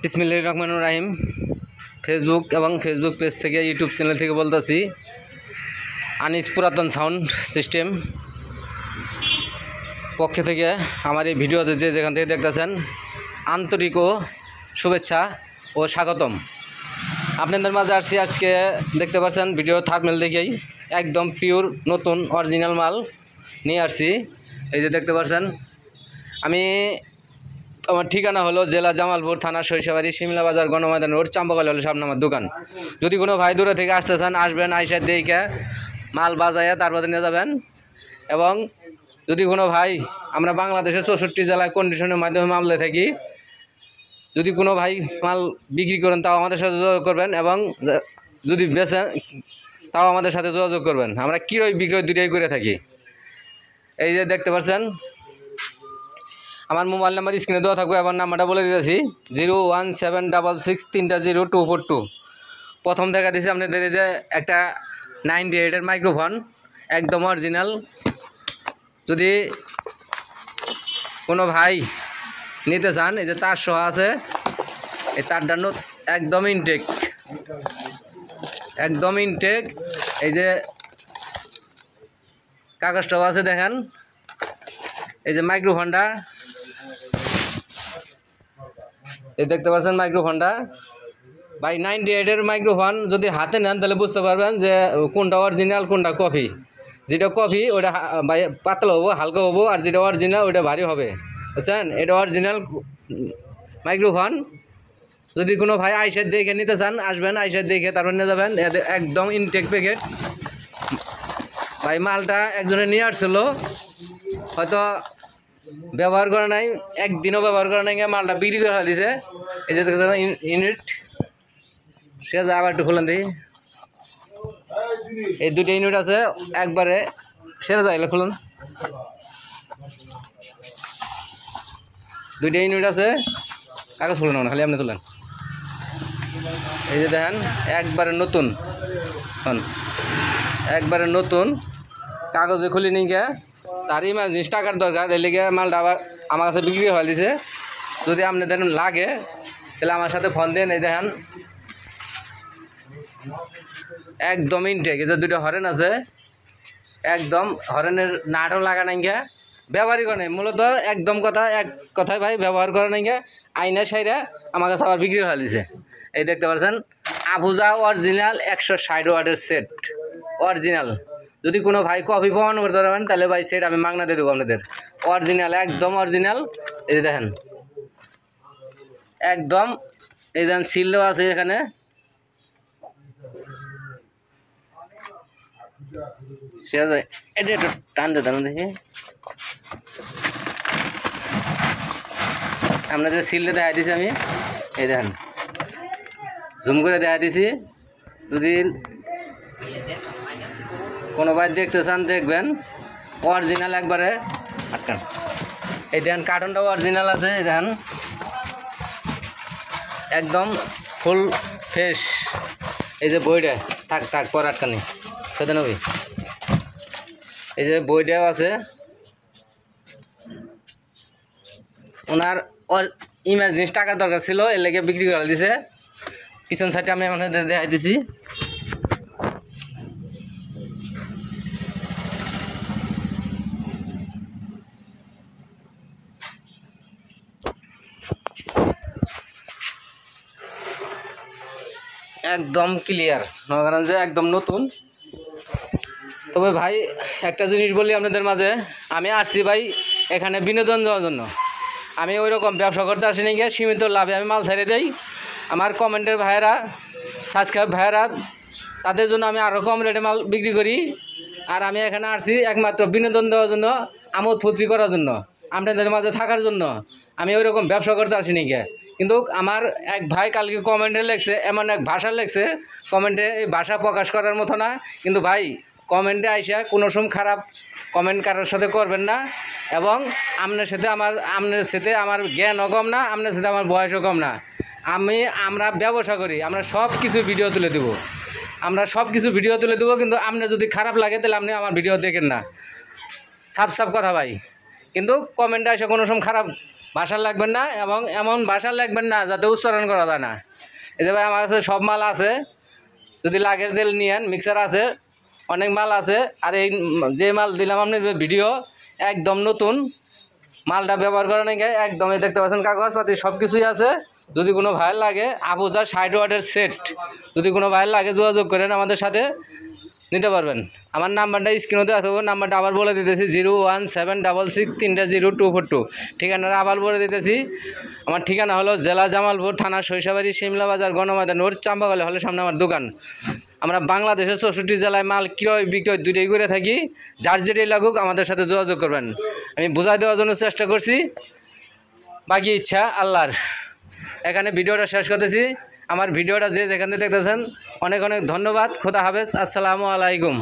বিসমিল্লাহির রহমানির রহিম। ফেসবুক এবং ফেসবুক পেজ থেকে ইউটিউব চ্যানেল থেকে বলতেছি, আনিস পুরাতন সাউন্ড সিস্টেম পক্ষ থেকে আমার এই ভিডিওতে যে যেখান থেকে দেখতেছেন আন্তরিক ও শুভেচ্ছা ও স্বাগতম। আপনাদের মাঝে আসছি, আজকে দেখতে পাচ্ছেন ভিডিও থাম্বনেল দেখেই একদম পিওর নতুন অরিজিনাল মাল নিয়ে আসছি। এই যে দেখতে পাচ্ছেন, আমার ঠিকানা হলো জেলা জামালপুর, থানা সরিষাবাড়ি, শিমলা বাজার, গণময়দান রোড, চাম্পাকালী হলো সামনে আমার দোকান। যদি কোনো ভাই দূরে থেকে আসতে চান আসবেন, আইসা দেখে মাল বাজাইয়া তারপরে নিয়ে যাবেন। এবং যদি কোনো ভাই, আমরা বাংলাদেশের 64 জেলায় কন্ডিশনের মাধ্যমে মামলায় থাকি, যদি কোনো ভাই মাল বিক্রি করেন তাও আমাদের সাথে যোগাযোগ করবেন, এবং যদি বেচেন তাও আমাদের সাথে যোগাযোগ করবেন। আমরা ক্রয় বিক্রয় দুটাই করে থাকি। এই যে দেখতে পাচ্ছেন, আমার মোবাইল নাম্বার স্ক্রিনে দেওয়া থাকবে, এবার নাম্বারটা বলে দিতেছি 01766300242। প্রথম দেখা দিয়েছি আপনাদের এই যে একটা 98-এর মাইক্রোফোন, একদম অরিজিনাল। যদি কোনো ভাই নিতে চান, এই যে তার সহ আছে, এই তারটা একদম ইনটেক, একদম ইনটেক। এই যে কাগজটাও আছে দেখেন। এই যে মাইক্রোফোনটা, এই দেখতে পাচ্ছেন মাইক্রোফোনটা ভাই 98-এর মাইক্রোফোন। যদি হাতে নেন তাহলে বুঝতে পারবেন যে কোনটা অরিজিনাল কোনটা কপি। যেটা কপি ওটা ভাই পাতলা হবো, হালকা হবো, আর যেটা অরিজিনাল ওটা ভারী হবে, বুঝছেন? এটা অরিজিনাল মাইক্রোফোন। যদি কোনো ভাই আইসের দেখে নিতে চান আসবেন, আইসের দেখে তারপর নিয়ে যাবেন। একদম ইনটেক প্যাকেট ভাই। মালটা একজনে নিয়ে আসছিল, হয়তো ব্যবহার করে নাই, একদিনও ব্যবহার করে নাই, মালটা বিক্রি করে দিছে। এই যে ইউনিট সে যা আবার একটু খুলেন দিই। এই দুটো ইউনিট আছে, একবারে সেরে যাইলে খুলুন। দুইটা ইউনিট আছে, কাগজ খুলুন না, খালি আপনি তুলেন। এই যে দেখেন একবারে নতুন, একবারে নতুন কাগজে খুলি নিয়ে। তার ইমার্জেন্সি টাকার দরকার, এর লেগে মালটা আবার আমার কাছে বিক্রি হয়ে দিছে। যদি আপনাদের লাগে তাহলে আমার সাথে ফোন দেন। এই দেখেন একদম ইনটেক। এই যে দুটো হরেন আছে, একদম হরেনের নাটও লাগা নাই গিয়া, ব্যবহারই করে নাই মূলত। একদম কথা, এক কথায় ভাই ব্যবহার করে নাই গিয়া, আইনা সাইরা আমার কাছে আবার বিক্রি হয়ে দিছে। এই দেখতে পাচ্ছেন আফুজা অরিজিনাল 160 ওয়াটের সেট অরিজিনাল। যদি কোনো ভাই কপি প্রমাণ করতে পারবেন তাহলে ভাই সেট আমি মাগনা দিয়ে দেবো আপনাদের। অরিজিনাল, একদম অরিজিনাল। এই যে দেখেন একদম, এই দেখেন সিলও আছে এখানে। এটা একটু টান দিতাম দেখি, আপনাদের সিলটা দেখা দিছি আমি। এই দেখেন জুম করে দেখা দিছি। যদি কোনো ভাই দেখতে চান দেখবেন, অরিজিনাল একবারে আটকান। এই দেখেন কার্টনটাও অরিজিনাল আছে। এই দেখেন একদম ফুল ফ্রেশ। এই যে বইটা থাক পর আটকানি সেটা নবী। এই যে বইটাও আছে। ওনার ইমার্জেন্সি টাকার দরকার ছিল, এর লেগে বিক্রি করে দিছে। পিছন সাইডে আমি আপনাদের দেখাই দিছি। একদম ক্লিয়ার, মনে করেন যে একদম নতুন। তবে ভাই একটা জিনিস বলি আপনাদের মাঝে, আমি আসছি ভাই এখানে বিনোদন দেওয়ার জন্য। আমি ওই রকম ব্যবসা করতে আসিনি গিয়ে সীমিত লাভে আমি মাল ছেড়ে দেই। আমার কমেন্টের ভাইয়েরা, সাবস্ক্রাইব ভাইয়েরা, তাদের জন্য আমি আরও কম রেটে মাল বিক্রি করি। আর আমি এখানে আসছি একমাত্র বিনোদন দেওয়ার জন্য, আমোদ ফুর্তি করার জন্য, আপনাদের মাঝে থাকার জন্য। আমি ওই রকম ব্যবসা করতে আসিনি গিয়ে। কিন্তু আমার এক ভাই কালকে কমেন্টে লেখছে, এমন এক ভাষা লেখছে কমেন্টে, এই ভাষা প্রকাশ করার মতো না। কিন্তু ভাই কমেন্টে আইসা কোনো সময় খারাপ কমেন্ট কারোর সাথে করবেন না। এবং আপনার সাথে আমার জ্ঞানও কম না, আপনার সাথে আমার বয়সও কম না। আমরা ব্যবসা করি, আমরা সব কিছু ভিডিও তুলে দেবো, কিন্তু আপনার যদি খারাপ লাগে তাহলে আপনি আমার ভিডিও দেখেন না। সাফ কথা ভাই। কিন্তু কমেন্টে এসে কোনো সময় খারাপ ভাষা লাগবেন না এবং এমন ভাষা লাগবেন না যাতে উচ্চারণ করা যায় না। এই যে ভাই আমার কাছে সব মাল আছে, যদি লাগের তেল নিয়েন, মিক্সার আছে, অনেক মাল আছে। আর এই যে মাল দিলাম আপনি ভিডিও একদম নতুন, মালটা ব্যবহার করেন একদম দেখতে পাচ্ছেন কাগজপাতি সব কিছুই আছে। যদি কোনো ভাইয়ের লাগে আবুজা 60 ওয়াটের সেট, যদি কোনো ভাইয়ের লাগে যোগাযোগ করেন আমাদের সাথে নিতে পারবেন। আমার নাম্বারটা স্ক্রিনে দেওয়া থাকবে, নাম্বারটা আবার বলে দিতেছি 01766 ঠিকানাটা আবার বলে দিতেছি। আমার ঠিকানা হলো জেলা জামালপুর, থানা সরিষাবাড়ি, শিমলা বাজার, গণময়দান রোড, চাম্পাখালী হলের সামনে আমার দোকান। আমরা বাংলাদেশের 64 জেলায় মাল ক্রয় বিক্রয় দুইটাই করে থাকি। যার যেটাই লাগুক আমাদের সাথে যোগাযোগ করবেন। আমি বোঝাই দেওয়ার জন্য চেষ্টা করছি, বাকি ইচ্ছা আল্লাহর। এখানে ভিডিওটা শেষ করতেছি। আমার ভিডিওটা যে যেখানে দেখতেছেন অনেক অনেক ধন্যবাদ। খোদা হাফেজ, আসসালামু আলাইকুম।